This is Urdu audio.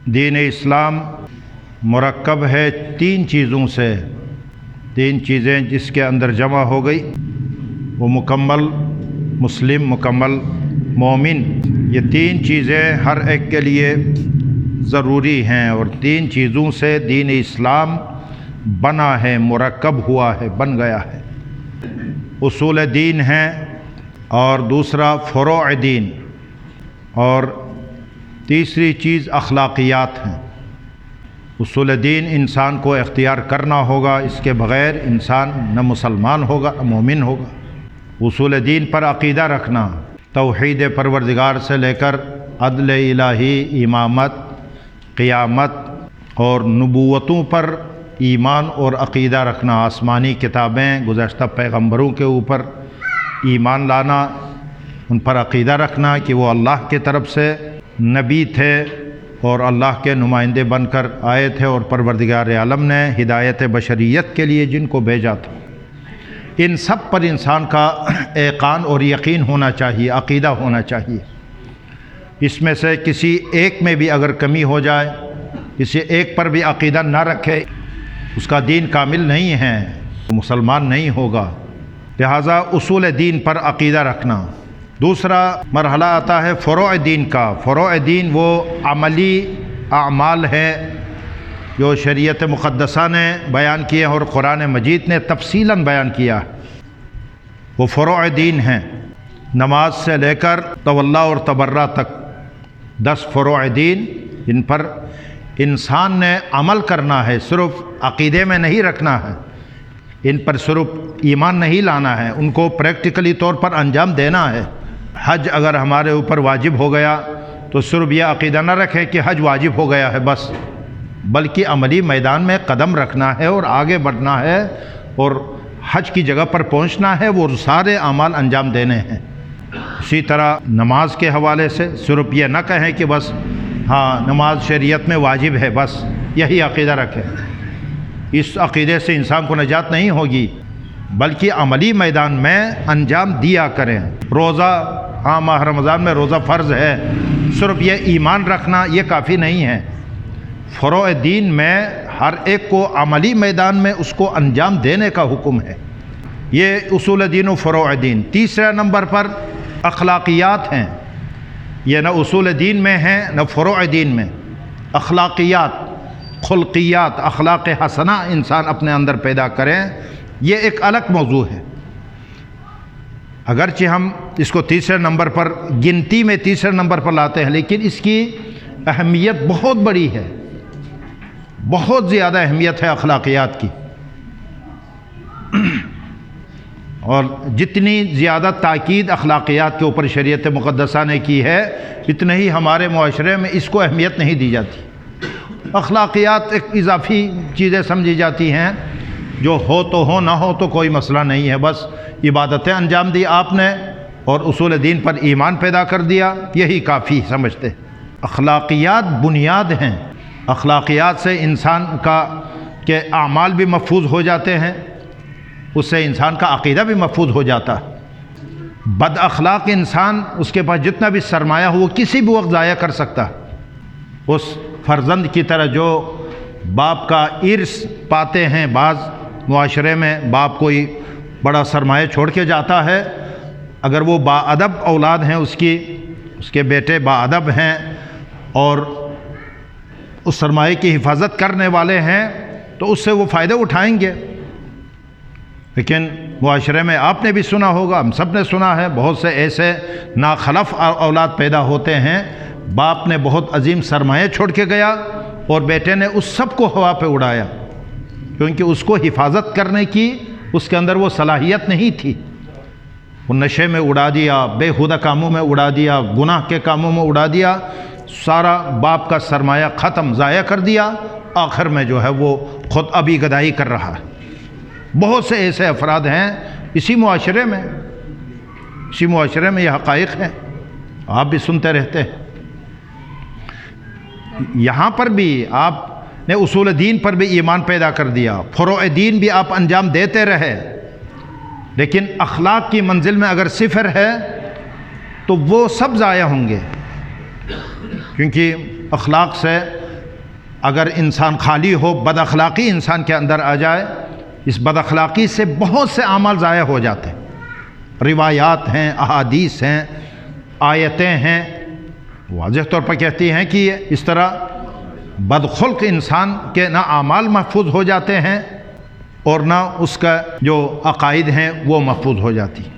دین اسلام مرکب ہے تین چیزوں سے، تین چیزیں جس کے اندر جمع ہو گئی وہ مکمل مسلم، مکمل مومن۔ یہ تین چیزیں ہر ایک کے لیے ضروری ہیں، اور تین چیزوں سے دین اسلام بنا ہے، مرکب ہوا ہے، بن گیا ہے۔ اصول دین ہیں، اور دوسرا فروع دین، اور تیسری چیز اخلاقیات ہیں۔ اصول دین انسان کو اختیار کرنا ہوگا، اس کے بغیر انسان نہ مسلمان ہوگا نہ مومن ہوگا۔ اصول دین پر عقیدہ رکھنا، توحید پروردگار سے لے کر عدل الہی، امامت، قیامت اور نبوتوں پر ایمان اور عقیدہ رکھنا، آسمانی کتابیں، گزشتہ پیغمبروں کے اوپر ایمان لانا، ان پر عقیدہ رکھنا کہ وہ اللہ کی طرف سے نبی تھے اور اللہ کے نمائندے بن کر آئے تھے، اور پروردگار عالم نے ہدایت بشریت کے لیے جن کو بھیجا تھا۔ ان سب پر انسان کا ایقان اور یقین ہونا چاہیے، عقیدہ ہونا چاہیے۔ اس میں سے کسی ایک میں بھی اگر کمی ہو جائے، کسی ایک پر بھی عقیدہ نہ رکھے، اس کا دین کامل نہیں ہے، مسلمان نہیں ہوگا۔ لہٰذا اصول دین پر عقیدہ رکھنا۔ دوسرا مرحلہ آتا ہے فروع دین کا۔ فروع دین وہ عملی اعمال ہے جو شریعت مقدسہ نے بیان کیے اور قرآن مجید نے تفصیلاً بیان کیا۔ وہ فروع دین ہیں، نماز سے لے کر تولا اور تبرہ تک 10 فروع دین، ان پر انسان نے عمل کرنا ہے، صرف عقیدے میں نہیں رکھنا ہے، ان پر صرف ایمان نہیں لانا ہے، ان کو پریکٹیکلی طور پر انجام دینا ہے۔ حج اگر ہمارے اوپر واجب ہو گیا تو صرف یہ عقیدہ نہ رکھیں کہ حج واجب ہو گیا ہے بس، بلکہ عملی میدان میں قدم رکھنا ہے اور آگے بڑھنا ہے، اور حج کی جگہ پر پہنچنا ہے، وہ سارے اعمال انجام دینے ہیں۔ اسی طرح نماز کے حوالے سے صرف یہ نہ کہیں کہ بس ہاں نماز شریعت میں واجب ہے، بس یہی عقیدہ رکھیں۔ اس عقیدے سے انسان کو نجات نہیں ہوگی، بلکہ عملی میدان میں انجام دیا کریں۔ روزہ، ہاں ماہ رمضان میں روزہ فرض ہے، صرف یہ ایمان رکھنا یہ کافی نہیں ہے۔ فروع دین میں ہر ایک کو عملی میدان میں اس کو انجام دینے کا حکم ہے۔ یہ اصول دین و فروع دین۔ تیسرے نمبر پر اخلاقیات ہیں، یہ نہ اصول دین میں ہیں نہ فروع دین میں۔ اخلاقیات، خلقیات، اخلاق حسنہ انسان اپنے اندر پیدا کریں، یہ ایک الگ موضوع ہے۔ اگرچہ ہم اس کو تیسرے نمبر پر، گنتی میں تیسرے نمبر پر لاتے ہیں، لیکن اس کی اہمیت بہت بڑی ہے، بہت زیادہ اہمیت ہے اخلاقیات کی، اور جتنی زیادہ تاکید اخلاقیات کے اوپر شریعت مقدسہ نے کی ہے، اتنے ہی ہمارے معاشرے میں اس کو اہمیت نہیں دی جاتی۔ اخلاقیات ایک اضافی چیزیں سمجھی جاتی ہیں، جو ہو تو ہو، نہ ہو تو کوئی مسئلہ نہیں ہے، بس عبادتیں انجام دی آپ نے اور اصول دین پر ایمان پیدا کر دیا، یہی کافی سمجھتے ہیں۔ اخلاقیات بنیاد ہیں، اخلاقیات سے انسان کے اعمال بھی محفوظ ہو جاتے ہیں، اس سے انسان کا عقیدہ بھی محفوظ ہو جاتا ہے۔ بد اخلاق انسان، اس کے پاس جتنا بھی سرمایہ ہو وہ کسی بھی وقت ضائع کر سکتا ہے۔ اس فرزند کی طرح جو باپ کا ارث پاتے ہیں، بعض معاشرے میں باپ کوئی بڑا سرمایہ چھوڑ کے جاتا ہے، اگر وہ با ادب اولاد ہیں، اس کے بیٹے با ادب ہیں اور اس سرمایہ کی حفاظت کرنے والے ہیں، تو اس سے وہ فائدہ اٹھائیں گے۔ لیکن معاشرے میں آپ نے بھی سنا ہوگا، ہم سب نے سنا ہے، بہت سے ایسے ناخلف اولاد پیدا ہوتے ہیں، باپ نے بہت عظیم سرمایہ چھوڑ کے گیا اور بیٹے نے اس سب کو ہوا پہ اڑایا، کیونکہ اس کو حفاظت کرنے کی اس کے اندر وہ صلاحیت نہیں تھی۔ وہ نشے میں اڑا دیا، بے ہودہ کاموں میں اڑا دیا، گناہ کے کاموں میں اڑا دیا، سارا باپ کا سرمایہ ختم، ضائع کر دیا، آخر میں جو ہے وہ خود ابھی گدائی کر رہا ہے۔ بہت سے ایسے افراد ہیں اسی معاشرے میں یہ حقائق ہیں، آپ بھی سنتے رہتے ہیں۔ یہاں پر بھی آپ نے اصول دین پر بھی ایمان پیدا کر دیا، فروع دین بھی آپ انجام دیتے رہے، لیکن اخلاق کی منزل میں اگر صفر ہے تو وہ سب ضائع ہوں گے، کیونکہ اخلاق سے اگر انسان خالی ہو، بد اخلاقی انسان کے اندر آ جائے، اس بد اخلاقی سے بہت سے اعمال ضائع ہو جاتے ہیں۔ روایات ہیں، احادیث ہیں، آیتیں ہیں، واضح طور پر کہتی ہیں کہ اس طرح بدخلق انسان کے نہ اعمال محفوظ ہو جاتے ہیں اور نہ اس کا جو عقائد ہیں وہ محفوظ ہو جاتی ہیں۔